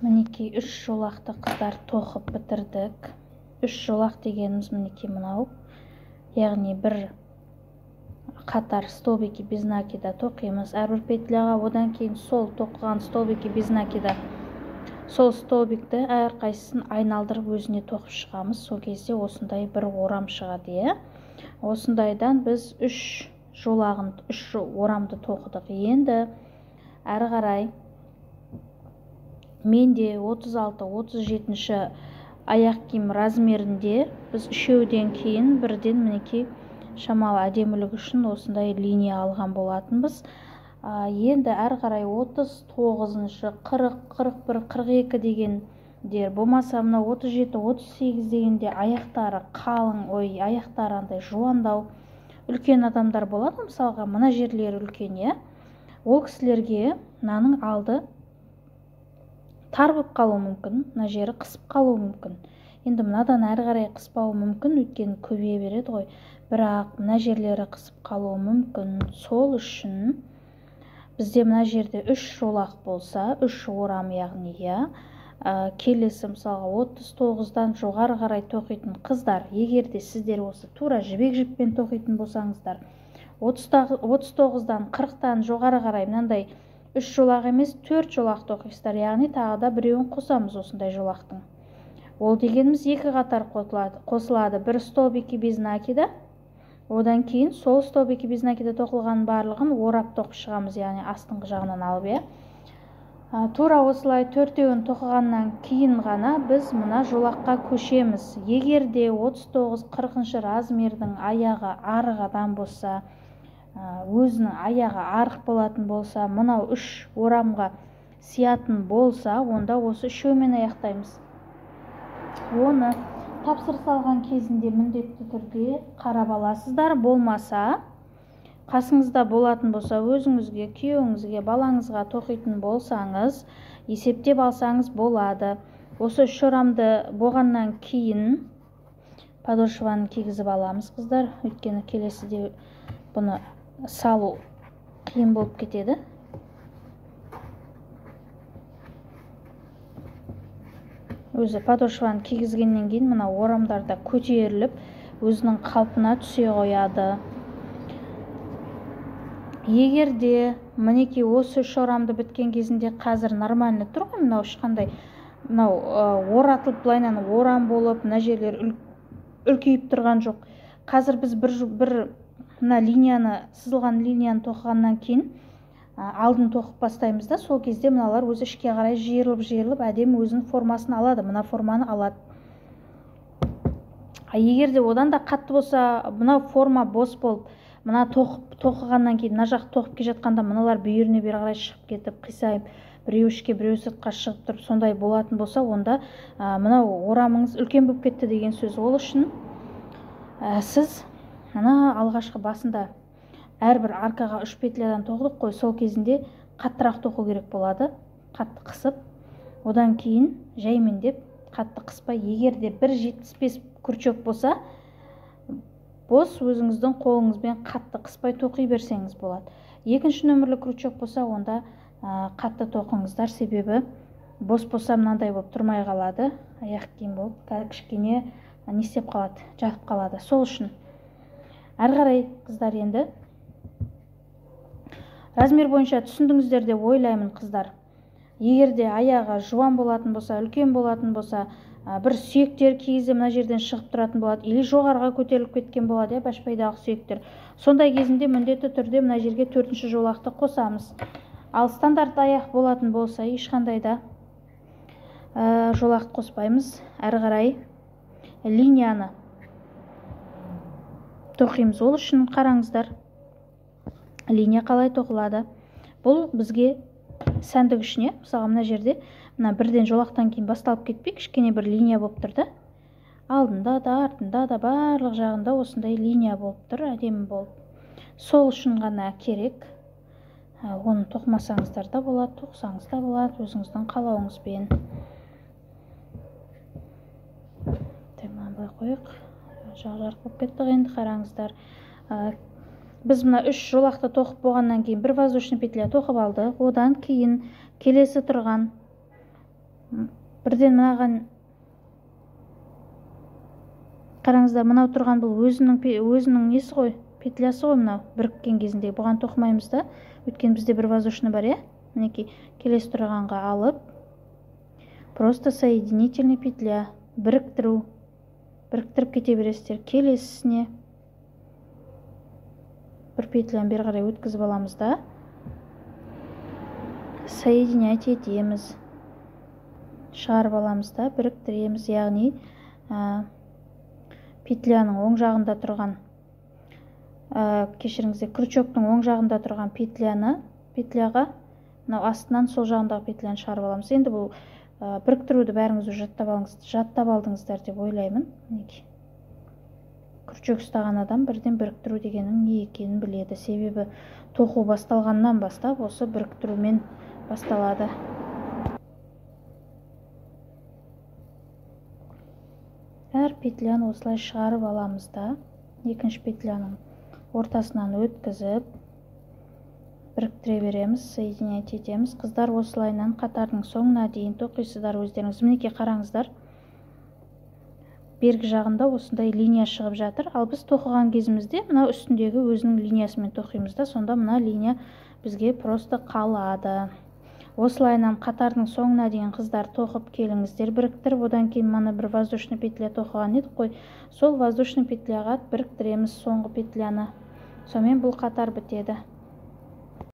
Мінекей 3 жолақты қыздар тоқып бітірдік. 3 жолақ дегеніміз мінекей мынау. Яғни бір қатар столбики без накида тоқимыз әрбір петляға. Одан кейін сол тоқыған столбики без накида сол столбикті әрқайсысын айналдырып өзіне тоқып шығамыз. Сол кезде осындай бір орам шығады. Осындайдан біз 3 жолағын, 3 орамды тоқыдық. Енді әрі қарай менде 36-37 аяқ киім размерінде біз үшеуден кейін бірден мінекей шамалы әдемілік үшін осындай линия алған болатынбыз. Енді әрі қарай 39-шы, 40, 41, 42 дегендер болмаса, мына 37, 38 дегенде аяқтары қалың, аяқтары андай жуандау үлкен адамдар болады. Мысалға, мына жерлері үлкен, ол кісілерге мынаның алды тар болып қалуы мүмкін, мына жері қысып қалуы мүмкін. Енді мынадан әрі қарай қыспауы мүмкін, өйткені көбейе береді ғой. Бірақ мына жерлері қысып қалуы мүмкін. Сол үшін бізде мына жерде 3 жолақ болса, 3 орам яғни, келесі мысалға 39-дан жоғары қарай тоқитын қыздар, егер де сіздер осы тура жібек жіппен тоқитын болсаңыздар, 39-дан 40-тан жоғары қарай мынандай 3 жолақ емес 4 жолақ тоқисыздар, яғни тағы да біреуін қосамыз осындай жолақтың. Ол дегеніміз 2 қатар қосылады. Бір столбики без накида, одан кейін сол столбики без накида тоқылған барлығын орап тоқып шығамыз, яғни астыңғы жағынан алып. Тура осылай 4-еуін тоқығаннан кейін ғана біз мына жолаққа көшеміз. Егер де 39-40 размердің аяғы арығадан болса, өзінің аяғы арық болатын болса, мынау 3 орамға сиятын болса, онда осы 3-еумен аяқтаймыз. Оны тапсырыс алған кезінде міндетті түрде қарап аласыздар. Болмаса, қасыңызда болатын болса, өзіңізге, күйеуіңізге, балаңызға тоқитын болсаңыз, есептеп алсаңыз болады. Осы 3 орамды болғаннан кейін подошваны кигізіп аламыз, қыздар. Өйткені келесіде бұны салу қиын болып кетеді. Өзі подошваны кигізгеннен кейін мына орамдарда көтеріліп, өзінің қалпына түсе қояды. Егер де мінекей осы 3 орамды біткен кезінде қазір нормальны тұр ғой, мынау ешқандай оратылып былайнан орам болып, мына жерлер үлкейіп тұрған жоқ. Қазір біз бір мына линияны, сызылған линияны тоқығаннан кейін алдын тоқып бастаймыз да, сол кезде мыналар өзі ішке қарай жиырылып, әдемі өзінің формасын алады, мына форманы алады. Егер де одан да қатты болса, мына форма бос болып, мына тоқығаннан кейін, мына жақ тоқып ке жатқанда мыналар бүйіріне бері қарай шығып кетіп, қисайып, біреу ішке, біреу сыртқа шығып тұрып, сондай болатын болса, онда мынау орамыңыз үлкен болып кетті деген сөз. Ол үшін сіз мына алғашқы басында әрбір аркаға 3 петлядан тоқыдық қой, сол кезінде қаттырақ тоқу керек болады. Қатты қысып, одан кейін жаймендеп, қатты қыспай, егер де 1,75 күрчек болса, бос өзіңіздің қолыңызбен қатты қыспай тоқи берсеңіз болады. Екінші нөмірлі күрчек болса, онда қатты тоқыңыздар, себебі бос болса мынандай болып тұрмай қалады, аяқ киім болып, кішкене не істеп қалады, жатып қалады. Сол үшін әрі қарай қыздар, енді размер бойынша түсіндіңіздер деп ойлаймын, қыздар. Егер де аяғы жуан болатын болса, үлкен болатын болса, бір сүйектер кейде мына жерден шығып тұратын болады, или жоғарға көтеріліп кеткен болады, башпайдағы сүйектер. Сондай кезінде міндетті түрде мына жерге 4-ші жолақты қосамыз. Ал стандарт аяқ болатын болса, ешқандай да жолақты қоспаймыз. Әрі қарай линияны тоқимыз. Ол үшін қараңыздар, линия қалай тоқылады. Бұл бізге сәндік үшін, мысалға мына жерде мына бірден жолақтан кейін басталып кетпей, кішкене бір линия болып тұрды. Алдында да, артында да, барлық жағында осындай линия болып тұр, әдемі болып. Сол үшін ғана керек. Оны тоқымасаңыздар да болады, тоқсаңыз да болады, өзіңіздің қалауыңызбен. Былай қойық. Жарқ болып кеттік, енді қараңыздар. Біз мына 3 жолақты тоқып болғаннан кейін бір воздушный петля тоқып алдық. Одан кейін келесі тұрған бірден мынаған қараңыздар, мынау тұрған бұл өзінің несі ғой, петлясы ғой, мынау біріккен кезінде. Бұған тоқымаймыз да, өйткені бізде бір воздушный бар, иә. Мінекей келесі тұрғанға алып, просто соединительный петля, біріктіріп кете бересіздер. Келесісіне бір петляны бері қарай өткізіп аламыз да, соединять етеміз, шығарып аламыз да, біріктіреміз. Яғни петляның оң жағында тұрған, кешіріңіздер, крючоктың оң жағында тұрған петляға мынау астынан сол жағындағы петляны шығарып аламыз. Енді бұл біріктіруді бәріңіз жаттап алдыңыздар деп ойлаймын. Крючок ұстаған адам бірден біріктіру дегеннің не екенін біледі. Себебі тоқу басталғаннан бастап осы біріктірумен басталады. Әр петляны осылай шығарып аламыз да, екінші петляның ортасынан өткізіп, біріктіре береміз, соединять етеміз. Қыздар, осылайынан қатардың соңына дейін тоқисыздар өздеріңіз. Мінекей қараңыздар, бергі жағында осындай линия шығып жатыр. Ал біз тоқыған кезімізде мынау үстіндегі өзінің линиясымен тоқимыз да, сонда мына линия бізге просто қалады. Осылайынан қатардың соңына дейін қыздар тоқып келіңіздер, біріктіріп, одан кейін мана бір воздушный петля тоқыған едік қой, сол воздушный петляға біріктіреміз соңғы петляны. Сонымен бұл қатар бітеді.